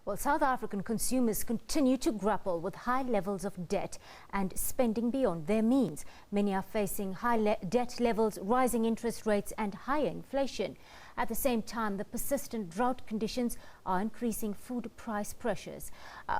Well, South African consumers continue to grapple with high levels of debt and spending beyond their means. Many are facing high debt levels, rising interest rates and higher inflation. At the same time, the persistent drought conditions are increasing food price pressures.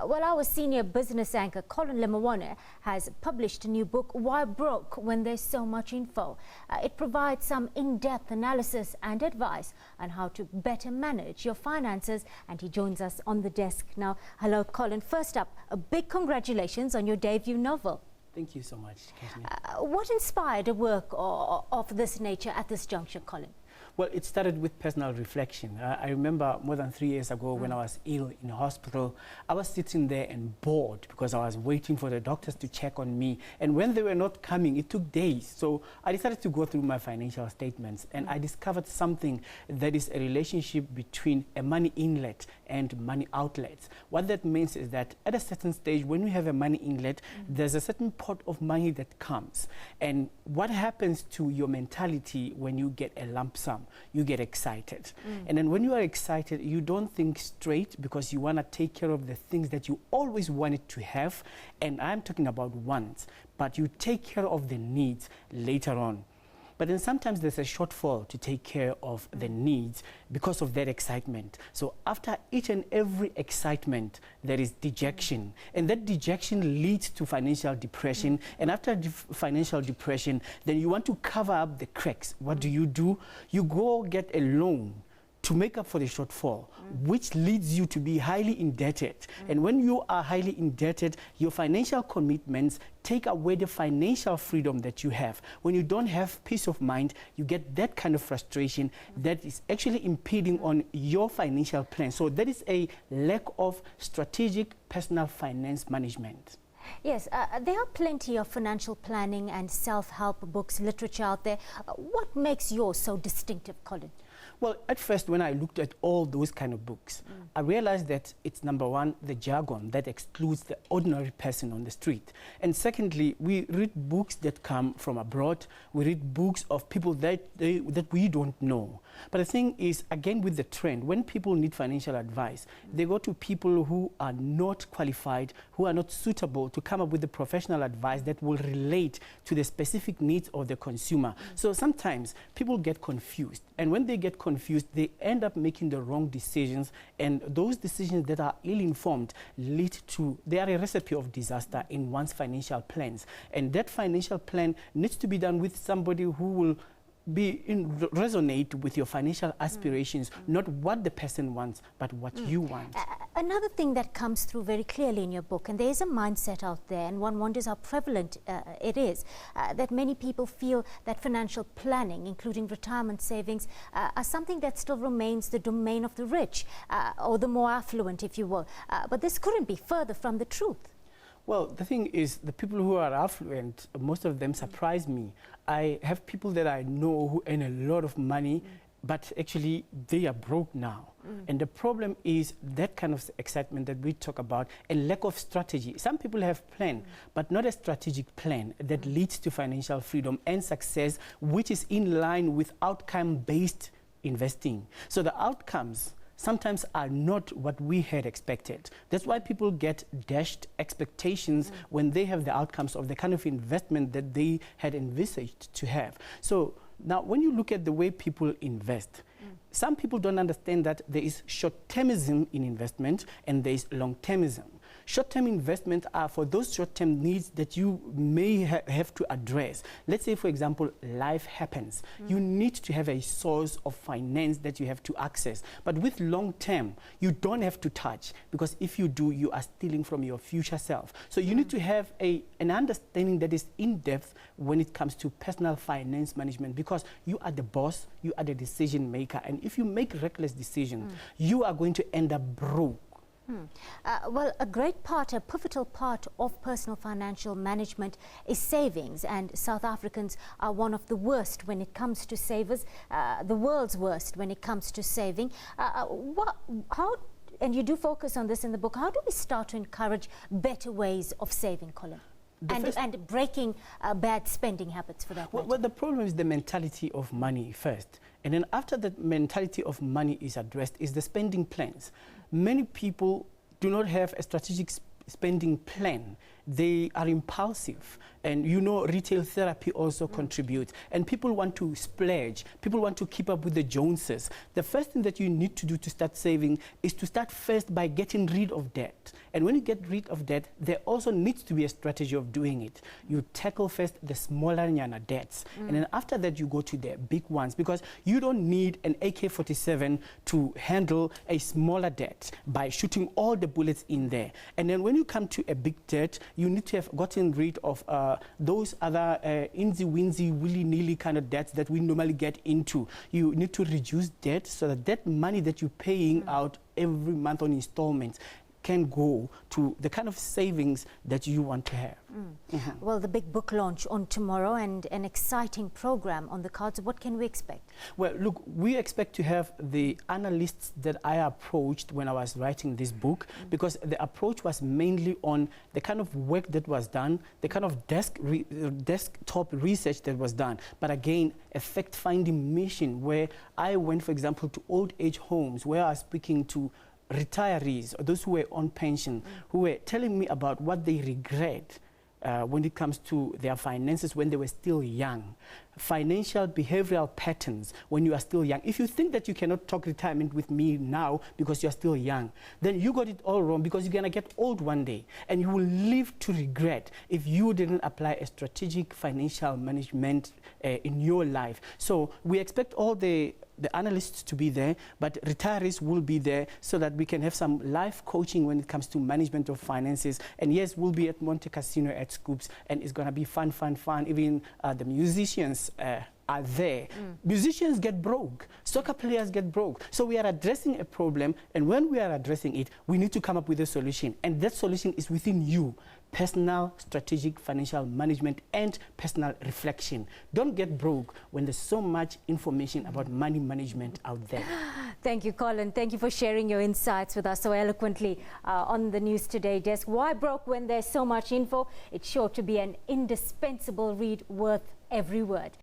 Well, our senior business anchor, Colin Lemawane, has published a new book, Why Broke When There's So Much Info. It provides some in-depth analysis and advice on how to better manage your finances, and he joins us on the desk now. Hello, Colin. First up, a big congratulations on your debut novel. Thank you so much, Kathleen. What inspired a work of this nature at this juncture, Colin? Well, it started with personal reflection. I remember more than 3 years ago when I was ill in a hospital, I was sitting there and bored because I was waiting for the doctors to check on me. And when they were not coming, it took days. So I decided to go through my financial statements, and I discovered something that is a relationship between a money inlet and money outlets. What that means is that at a certain stage, when you have a money inlet, there's a certain pot of money that comes. And what happens to your mentality when you get a lump sum? You get excited. And then when you are excited, you don't think straight because you want to take care of the things that you always wanted to have. And I'm talking about wants, but you take care of the needs later on. But then sometimes there's a shortfall to take care of the needs because of that excitement. So after each and every excitement, there is dejection. And that dejection leads to financial depression. And after financial depression, then you want to cover up the cracks. What do? You go get a loan to make up for the shortfall, which leads you to be highly indebted. And when you are highly indebted, your financial commitments take away the financial freedom that you have. When you don't have peace of mind, you get that kind of frustration that is actually impeding on your financial plan. So that is a lack of strategic personal finance management. Yes, there are plenty of financial planning and self-help books, literature out there. What makes yours so distinctive, Colin? Well, at first, when I looked at all those kind of books, I realized that it's, number one, the jargon that excludes the ordinary person on the street. And secondly, we read books that come from abroad. We read books of people that we don't know. But the thing is, again, with the trend, when people need financial advice, they go to people who are not qualified, who are not suitable to come up with the professional advice that will relate to the specific needs of the consumer. So sometimes people get confused. And when they get confused, they end up making the wrong decisions. And those decisions that are ill-informed lead to, they are a recipe of disaster in one's financial plans. And that financial plan needs to be done with somebody who will resonate with your financial aspirations, not what the person wants, but what you want. Another thing that comes through very clearly in your book, and there is a mindset out there, and one wonders how prevalent it is, that many people feel that financial planning, including retirement savings, are something that still remains the domain of the rich, or the more affluent, if you will. But this couldn't be further from the truth. Well, the thing is, the people who are affluent, most of them surprise me. I have people that I know who earn a lot of money, but actually they are broke now. And the problem is that kind of excitement that we talk about and lack of strategy. Some people have plan, but not a strategic plan that leads to financial freedom and success, which is in line with outcome-based investing. So the outcomes sometimes are not what we had expected. That's why people get dashed expectations when they have the outcomes of the kind of investment that they had envisaged to have. So now when you look at the way people invest, some people don't understand that there is short-termism in investment and there is long-termism. Short-term investments are for those short-term needs that you may have to address. Let's say, for example, life happens. You need to have a source of finance that you have to access. But with long-term, you don't have to touch, because if you do, you are stealing from your future self. So you need to have an understanding that is in-depth when it comes to personal finance management, because you are the boss, you are the decision maker. And if you make reckless decisions, you are going to end up broke. Well, a pivotal part of personal financial management is savings, and South Africans are one of the worst when it comes to savers, the world's worst when it comes to saving. And you do focus on this in the book, how do we start to encourage better ways of saving, Colin? And breaking bad spending habits, for that matter? Well, the problem is the mentality of money first. And then after the mentality of money is addressed is the spending plans. Many people do not have a strategic spending plan. They are impulsive, and retail therapy also contributes, and people want to splurge, people want to keep up with the Joneses. The first thing that you need to do to start saving is to start first by getting rid of debt. And when you get rid of debt, there also needs to be a strategy of doing it. You tackle first the smaller nyana debts, and then after that you go to the big ones, because you don't need an AK-47 to handle a smaller debt by shooting all the bullets in there. And then when you come to a big debt, you need to have gotten rid of those other insy-winsy, willy-nilly kind of debts that we normally get into. You need to reduce debt so that that money that you're paying out every month on installments can go to the kind of savings that you want to have. Well, the big book launch on tomorrow and an exciting program on the cards. What can we expect? Well, look, we expect to have the analysts that I approached when I was writing this book, because the approach was mainly on the kind of work that was done, the kind of desktop research that was done, but again, a fact-finding mission where I went, for example, to old age homes where I was speaking to retirees, or those who were on pension, who were telling me about what they regret when it comes to their finances when they were still young. Financial behavioral patterns when you are still young. If you think that you cannot talk retirement with me now because you're still young, then you got it all wrong, because you're going to get old one day and you will live to regret if you didn't apply a strategic financial management in your life. So we expect all the analysts to be there, but retirees will be there so that we can have some life coaching when it comes to management of finances. And yes, we'll be at Monte Casino at Scoops, and it's going to be fun. Even the musicians are there. Musicians get broke, soccer players get broke. So we are addressing a problem, and when we are addressing it, we need to come up with a solution. And that solution is within you. Personal, strategic, financial management, and personal reflection. Don't get broke when there's so much information about money management out there. Thank you, Colin. Thank you for sharing your insights with us so eloquently on the News Today desk. Why broke when there's so much info? It's sure to be an indispensable read, worth every word.